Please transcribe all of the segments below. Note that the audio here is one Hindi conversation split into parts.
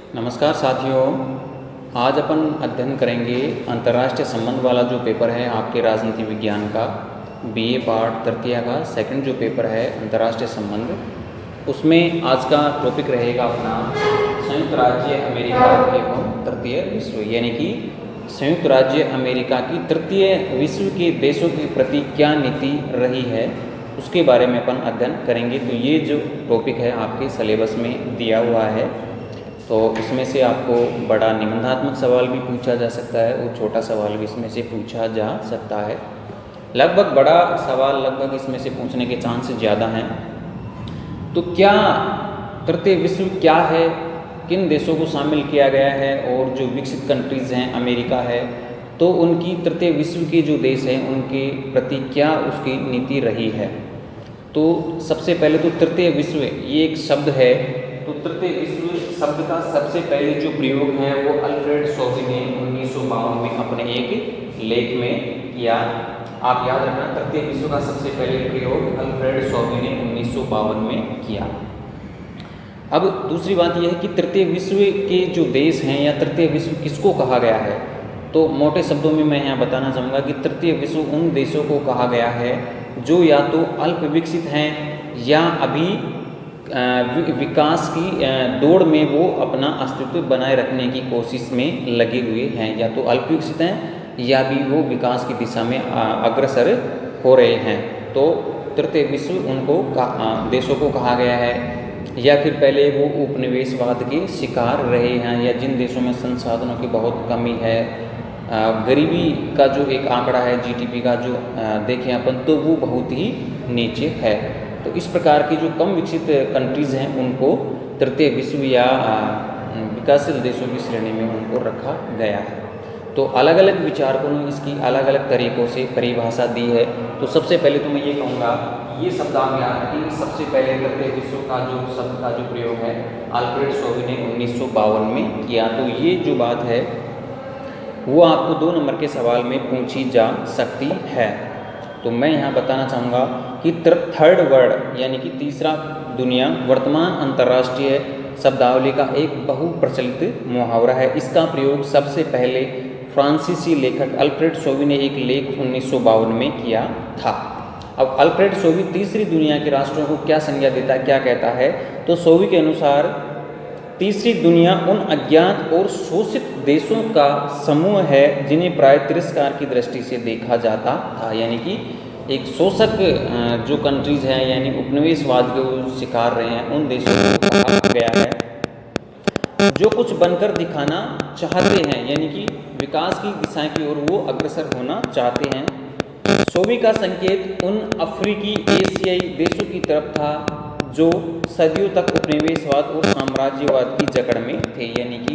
नमस्कार साथियों, आज अपन अध्ययन करेंगे अंतर्राष्ट्रीय संबंध वाला जो पेपर है आपके राजनीति विज्ञान का बीए पार्ट तृतीय का सेकंड जो पेपर है अंतर्राष्ट्रीय संबंध, उसमें आज का टॉपिक रहेगा अपना संयुक्त राज्य अमेरिका एवं तृतीय विश्व, यानी कि संयुक्त राज्य अमेरिका की तृतीय विश्व के देशों के प्रति क्या नीति रही है उसके बारे में अपन अध्ययन करेंगे। तो ये जो टॉपिक है आपके सिलेबस में दिया हुआ है, तो इसमें से आपको बड़ा निबंधात्मक सवाल भी पूछा जा सकता है और छोटा सवाल भी इसमें से पूछा जा सकता है। लगभग बड़ा सवाल लगभग इसमें से पूछने के चांसेस ज़्यादा हैं। तो क्या तृतीय विश्व क्या है, किन देशों को शामिल किया गया है, और जो विकसित कंट्रीज़ हैं अमेरिका है, तो उनकी तृतीय विश्व के जो देश हैं उनके प्रति क्या उसकी नीति रही है। तो सबसे पहले तो तृतीय विश्व ये एक शब्द है, तो तृतीय विश्व शब्द का सबसे पहले जो प्रयोग है वो अल्फ्रेड सोबी ने 1952 में अपने एक लेख में किया। आप याद रखना, तृतीय विश्व का सबसे पहले प्रयोग अल्फ्रेड सोबी ने 1952 में किया। अब दूसरी बात यह है कि तृतीय विश्व के जो देश हैं या तृतीय विश्व किसको कहा गया है, तो मोटे शब्दों में मैं यहाँ बताना चाहूँगा कि तृतीय विश्व उन देशों को कहा गया है जो या तो अल्प विकसित हैं या अभी विकास की दौड़ में वो अपना अस्तित्व बनाए रखने की कोशिश में लगे हुए हैं, या तो अल्प विकसित हैं या भी वो विकास की दिशा में अग्रसर हो रहे हैं। तो तृतीय विश्व उनको देशों को कहा गया है, या फिर पहले वो उपनिवेशवाद के शिकार रहे हैं, या जिन देशों में संसाधनों की बहुत कमी है, गरीबी का जो एक आंकड़ा है जीडीपी का जो देखें अपन, तो वो बहुत ही नीचे है। तो इस प्रकार की जो कम विकसित कंट्रीज़ हैं उनको तृतीय विश्व या विकासशील देशों की श्रेणी में उनको रखा गया है। तो अलग अलग विचारकों ने इसकी अलग अलग तरीक़ों से परिभाषा दी है। तो सबसे पहले तो मैं ये कहूँगा, ये शब्द आप याद रखें, सबसे पहले तृतीय विश्व का जो शब्द का जो प्रयोग है अल्फ्रेड सोबी ने 1952 में किया। तो ये जो बात है वो आपको 2 नंबर के सवाल में पूछी जा सकती है। तो मैं यहाँ बताना चाहूँगा कि थर्ड वर्ल्ड यानी कि तीसरा दुनिया वर्तमान अंतर्राष्ट्रीय शब्दावली का एक बहुप्रचलित मुहावरा है। इसका प्रयोग सबसे पहले फ्रांसीसी लेखक अल्फ्रेड सोबी ने एक लेख 1952 में किया था। अब अल्फ्रेड सोबी तीसरी दुनिया के राष्ट्रों को क्या संज्ञा देता है, क्या कहता है, तो सोबी के अनुसार तीसरी दुनिया उन अज्ञात और शोषित देशों का समूह है जिन्हें प्राय तिरस्कार की दृष्टि से देखा जाता था। यानी कि एक शोषक जो कंट्रीज़ हैं यानी उपनिवेशवाद के शिकार रहे हैं उन देशों को कहा गया है जो कुछ बनकर दिखाना चाहते हैं, यानी कि विकास की दिशा की ओर वो अग्रसर होना चाहते हैं। सोबी का संकेत उन अफ्रीकी एशियाई देशों की तरफ था जो सदियों तक उपनिवेशवाद और साम्राज्यवाद की जकड़ में थे। यानी कि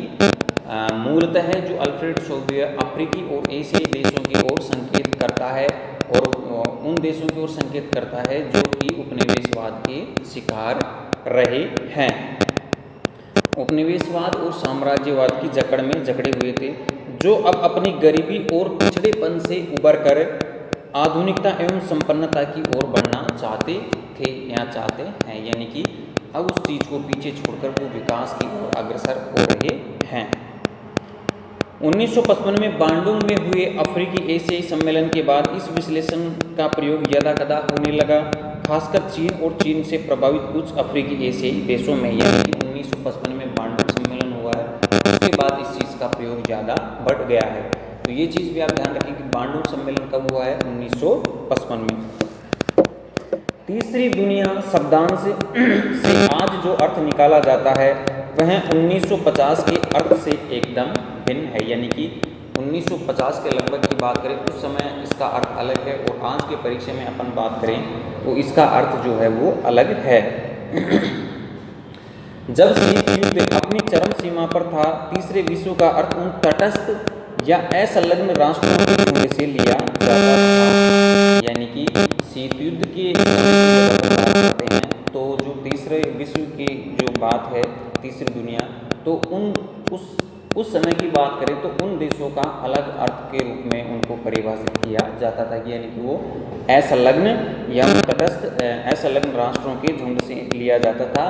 मूलतः जो अल्फ्रेड सोबी अफ्रीकी और एशियाई देशों की ओर संकेत करता है और उन देशों की ओर संकेत करता है जो कि उपनिवेशवाद के शिकार रहे हैं, उपनिवेशवाद और साम्राज्यवाद की जकड़ में जकड़े हुए थे, जो अब अपनी गरीबी और पिछड़ेपन से उबर कर आधुनिकता एवं संपन्नता की ओर बढ़ना चाहते थे या चाहते हैं। यानी कि अब उस चीज़ को पीछे छोड़कर वो विकास की ओर अग्रसर हो रहे हैं। 1955 में बांडुंग में हुए अफ्रीकी एशियाई सम्मेलन के बाद इस विश्लेषण का प्रयोग यदाकदा होने लगा, खासकर चीन और चीन से प्रभावित कुछ अफ्रीकी एशियाई देशों में। यानी कि 1955 में बांडुंग सम्मेलन हुआ है, उसके बाद इस चीज़ का प्रयोग ज़्यादा बढ़ गया है। तो ये चीज़ भी आप ध्यान रखें कि बांडुंग सम्मेलन कब हुआ है, 1955 में। तीसरी दुनिया शब्दांश से आज जो अर्थ निकाला जाता है वह 1950 के अर्थ से एकदम भिन्न है। यानी कि 1950 के लगभग की बात करें उस समय इसका अर्थ अलग है, और आज के परिचय में अपन बात करें तो इसका अर्थ जो है वो अलग है। जब शीत युद्ध अपनी चरम सीमा पर था, तीसरे विश्व का अर्थ उन तटस्थ या असंलग्न राष्ट्रों के झुंड से लिया जाता था। यानी कि शीत युद्ध के हैं तो जो तीसरे विश्व की जो बात है तीसरी दुनिया, तो उस समय की बात करें तो उन देशों का अलग अर्थ के रूप में उनको परिभाषित किया जाता था। यानी कि वो असंलग्न या तटस्थ असंलग्न राष्ट्रों के झुंड से लिया जाता था,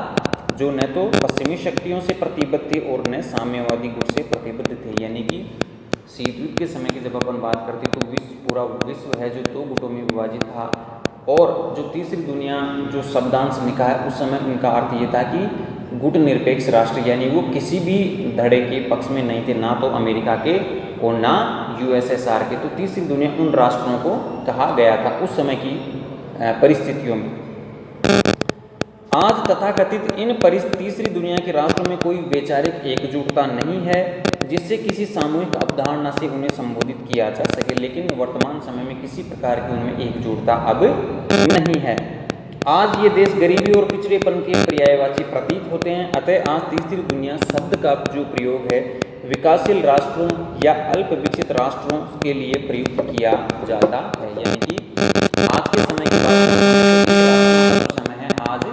जो न तो पश्चिमी शक्तियों से प्रतिबद्ध थे और न साम्यवादी गुट से प्रतिबद्ध थे। यानी कि शीत युद्ध के समय की जब अपन बात करते तो पूरा विश्व है जो दो गुटों में विभाजित था, और जो तीसरी दुनिया जो शब्दांश लिखा है उस समय उनका अर्थ ये था कि गुट निरपेक्ष राष्ट्र, यानी वो किसी भी धड़े के पक्ष में नहीं थे, ना तो अमेरिका के और ना यूएसएसआर के। तो तीसरी दुनिया उन राष्ट्रों को कहा गया था उस समय की परिस्थितियों में। आज तथाकथित इन तीसरी दुनिया के राष्ट्रों में कोई वैचारिक एकजुटता नहीं है जिससे किसी सामूहिक अवधारणा से उन्हें संबोधित किया जा सके, लेकिन वर्तमान समय में किसी प्रकार की उनमें एकजुटता अब नहीं है। आज ये देश गरीबी और पिछड़ेपन के पर्यायवाची प्रतीत होते हैं। अतः आज तीसरी दुनिया शब्द का जो प्रयोग है विकासशील राष्ट्रों या अल्प विकसित राष्ट्रों के लिए प्रयुक्त किया जाता है। यानी कि आज के समय की बात समय है आज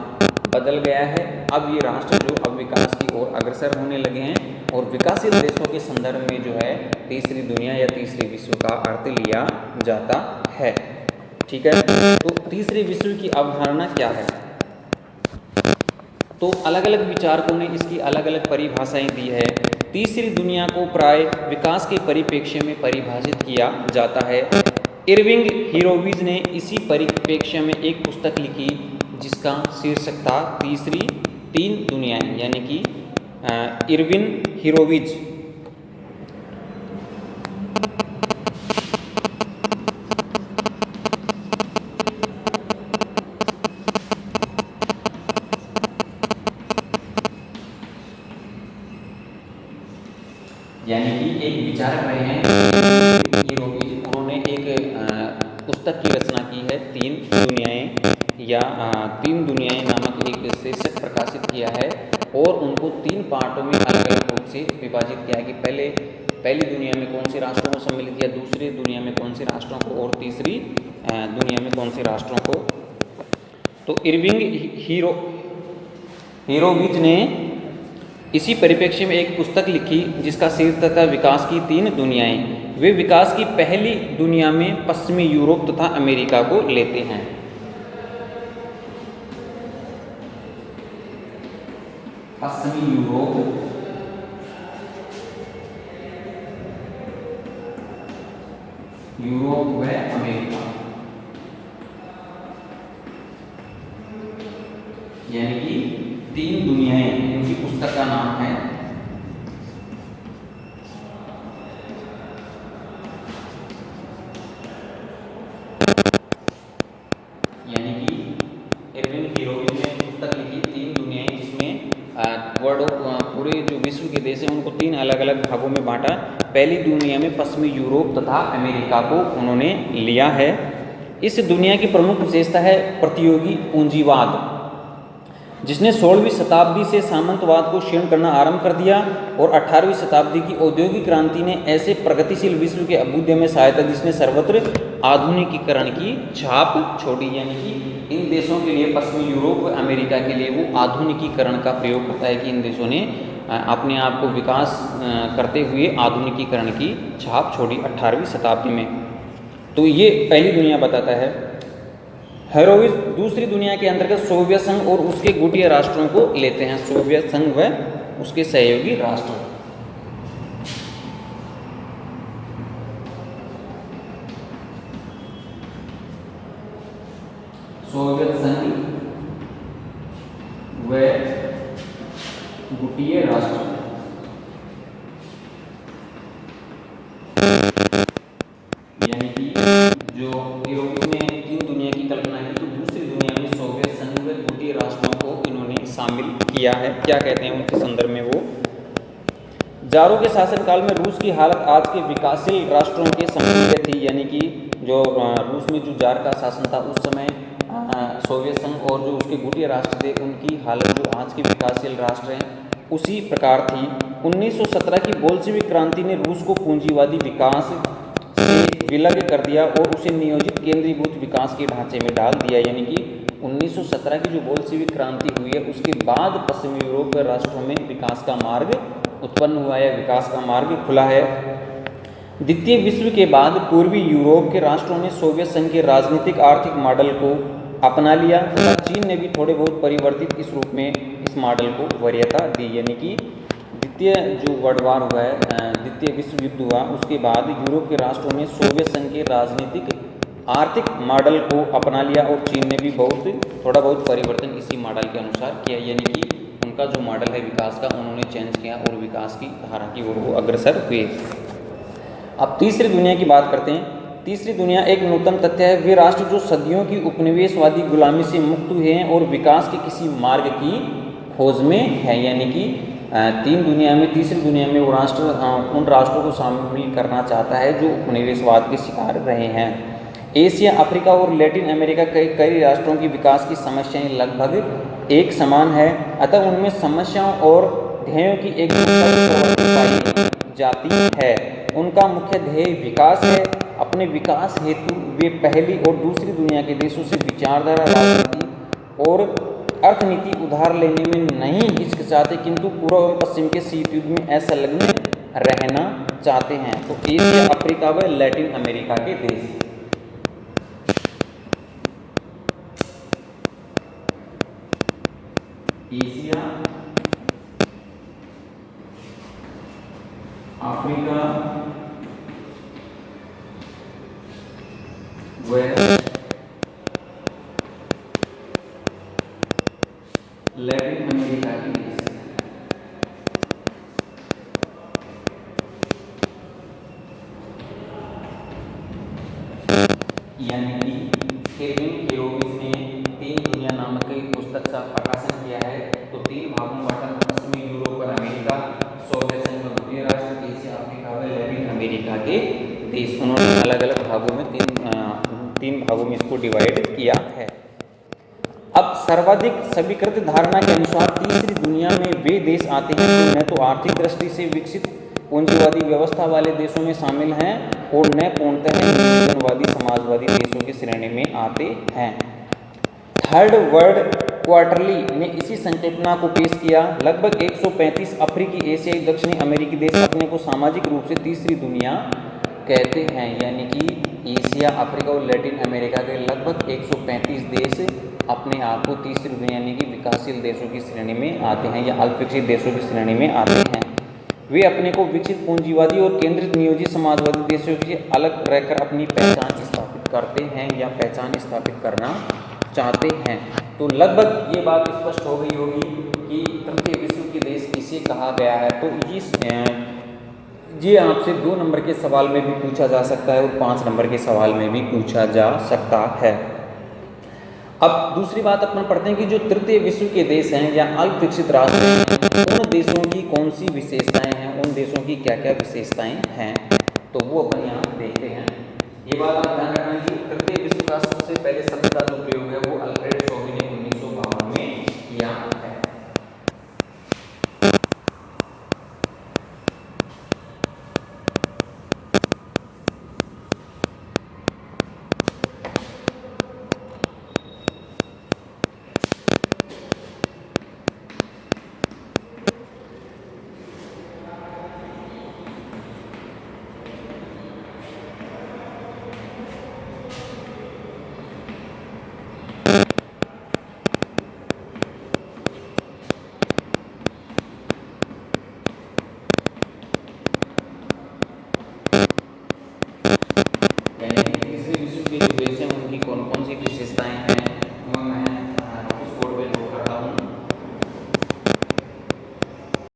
बदल गया है। अब ये राष्ट्र जो अब विकास की ओर अग्रसर होने लगे हैं, और विकासशील देशों के संदर्भ में जो है तीसरी दुनिया या तीसरी विश्व का अर्थ लिया जाता है। ठीक है, तो तीसरे विश्व की अवधारणा क्या है? तो अलग अलग विचारकों ने इसकी अलग अलग परिभाषाएं दी है। तीसरी दुनिया को प्राय विकास के परिप्रेक्ष्य में परिभाषित किया जाता है। इरविंग हीरोविज ने इसी परिप्रेक्ष्य में एक पुस्तक लिखी जिसका शीर्षक था तीन दुनियाएं, यानी कि इरविन हीरोविज। यानी कि एक विचारक रहे हैं हीरोविज, उन्होंने एक पुस्तक की रचना की है तीन दुनियाएं या तीन दुनियाएं नामक एक शीर्षक प्रकाशित किया है, और उनको तीन पार्टों में अलग अलग रूप से विभाजित किया है कि पहली दुनिया में कौन से राष्ट्रों को सम्मिलित किया, दूसरी दुनिया में कौन से राष्ट्रों को, और तीसरी दुनिया में कौन से राष्ट्रों को। तो इरविंग हीरोविज ने इसी परिप्रेक्ष्य में एक पुस्तक लिखी जिसका शीर्षक था विकास की तीन दुनियाएं। वे विकास की पहली दुनिया में पश्चिमी यूरोप तथा अमेरिका को लेते हैं। पश्चिमी यूरोप व अमेरिका, यानी कि तीन दुनियाएं, इनकी पुस्तक का नाम है यानी कि इरविन हीरोविज ने पुस्तक लिखी तीन दुनियाएं, जिसमें पूरे जो विश्व के देश हैं उनको तीन अलग अलग भागों में बांटा। पहली दुनिया में पश्चिमी यूरोप तथा अमेरिका को उन्होंने लिया है। इस दुनिया की प्रमुख विशेषता है प्रतियोगी पूंजीवाद, जिसने 16वीं शताब्दी से सामंतवाद को क्षीण करना आरंभ कर दिया, और 18वीं शताब्दी की औद्योगिक क्रांति ने ऐसे प्रगतिशील विश्व के अभ्युदय में सहायता दी जिसने सर्वत्र आधुनिकीकरण की छाप छोड़ी। यानी कि इन देशों के लिए, पश्चिमी यूरोप व अमेरिका के लिए, वो आधुनिकीकरण का प्रयोग होता है कि इन देशों ने अपने आप को विकास करते हुए आधुनिकीकरण की छाप छोड़ी 18वीं शताब्दी में। तो ये पहली दुनिया बताता है। हीरोविज दूसरी दुनिया के अंतर्गत सोवियत संघ और उसके गुटीय राष्ट्रों को लेते हैं। सोवियत संघ व उसके सहयोगी राष्ट्र। सोवियत संघ व गुटीय राष्ट्र, यानी कि जो हीरोविज ने तीन दुनिया की कल्पना की, तो दूसरी दुनिया में सोवियत संघ व गुटीय राष्ट्रों को इन्होंने शामिल किया है। क्या कहते हैं उनके संदर्भ में? वो जारों के शासनकाल में रूस की हालत आज के विकासशील राष्ट्रों के समतुल्य थी। यानी कि जो रूस में जो जार का शासन था उस समय सोवियत संघ और जो उसके गुटीय राष्ट्र थे उनकी हालत जो आज के विकासशील राष्ट्र हैं उसी प्रकार थी। 1917 की बोल्शेविक क्रांति ने रूस को पूंजीवादी विकास से विलग कर दिया और उसे नियोजित केंद्रीभूत विकास के ढांचे में डाल दिया। यानी कि 1917 की जो बोल्शेविक क्रांति हुई है उसके बाद पश्चिमी यूरोप के राष्ट्रों में विकास का मार्ग उत्पन्न हुआ है, विकास का मार्ग खुला है। द्वितीय विश्व के बाद पूर्वी यूरोप के राष्ट्रों ने सोवियत संघ के राजनीतिक आर्थिक मॉडल को अपना लिया तथा चीन ने भी थोड़े बहुत परिवर्तित इस मॉडल को वरीयता दी, यानी कि द्वितीय जो वर्ल्ड वार हुआ है, द्वितीय विश्व युद्ध हुआ, उसके बाद यूरोप के राष्ट्रों ने सोवियत संघ के राजनीतिक आर्थिक मॉडल को अपना लिया और चीन ने भी थोड़ा बहुत परिवर्तन इसी मॉडल के अनुसार किया, यानी कि उनका जो मॉडल है विकास का उन्होंने चेंज किया और विकास की धारा की ओर वो अग्रसर हुए। अब तीसरी दुनिया की बात करते हैं। तीसरी दुनिया एक नूतन तथ्य है, वे राष्ट्र जो सदियों की उपनिवेशवादी गुलामी से मुक्त हुए हैं और विकास के किसी मार्ग की खोज में है, यानी कि तीसरी दुनिया में वो राष्ट्र उन राष्ट्रों को शामिल करना चाहता है जो उपनिवेशवाद के शिकार रहे हैं। एशिया, अफ्रीका और लैटिन अमेरिका के कई राष्ट्रों की विकास की समस्याएं लगभग एक समान है, अतः उनमें समस्याओं और ध्येयों की एक प्रवृत्ति पाई जाती है। उनका मुख्य ध्येय विकास है। अपने विकास हेतु वे पहली और दूसरी दुनिया के देशों से विचारधारा, राजनीति और अर्थनीति उधार लेने में नहीं हिचकिचाते, किंतु पूर्व एवं पश्चिम के शीत युद्ध में असंलग्न रहना चाहते हैं। तो एशिया, अफ्रीका व लैटिन अमेरिका के देश। एशिया, अफ्रीका व लैटिन अमेरिका के देश। यानी कि केविन केरोविच ने तीन दुनिया नामक एक पुस्तक का प्रकाशन किया है। तो तीन भागों में बांटा, पश्चिमी यूरोप और अमेरिका, सोवियत संघ व द्वितीय राष्ट्र, एशिया, अफ्रीका व लैटिन अमेरिका के देश। उन्होंने अलग अलग भागों में तीन भागों में इसको डिवाइड किया है। अब सर्वाधिक स्वीकृत धारणा के अनुसार तीसरी दुनिया में वे देश आते हैं जो न तो आर्थिक दृष्टि से विकसित पूंजीवादी व्यवस्था वाले देशों में शामिल हैं और न पूर्णतः नियोजनवादी समाजवादी देशों की श्रेणी में आते हैं। थर्ड वर्ल्ड क्वार्टरली ने इसी संकल्पना को पेश किया। लगभग 135 अफ्रीकी, एशियाई, दक्षिणी अमेरिकी देश अपने को सामाजिक रूप से तीसरी दुनिया कहते हैं, यानी कि एशिया, अफ्रीका और लैटिन अमेरिका के लगभग 135 देश अपने आप को तीसरी दुनिया यानी कि विकासशील देशों की श्रेणी में आते हैं या अल्प विकसित देशों की श्रेणी में आते हैं। वे अपने को विकसित पूंजीवादी और केंद्रित नियोजित समाजवादी देशों से अलग रहकर अपनी पहचान स्थापित करते हैं या पहचान स्थापित करना चाहते हैं। तो लगभग ये बात स्पष्ट हो गई होगी कि तृतीय विश्व के देश किसे कहा गया है। तो ये आपसे 2 नंबर के सवाल में भी पूछा जा सकता है और 5 नंबर के सवाल में भी पूछा जा सकता है। अब दूसरी बात अपन पढ़ते हैं कि जो तृतीय विश्व के देश हैं या अल्प विकसित राष्ट्र हैं, उन देशों की कौन सी विशेषताएं हैं, उन देशों की क्या क्या विशेषताएं हैं, तो वो अपन यहाँ देखते हैं। ये बात आप ध्यान रखना कि तृतीय विश्व का सबसे पहले शब्द का जो प्रयोग है वो अल्फ्रेड शोबी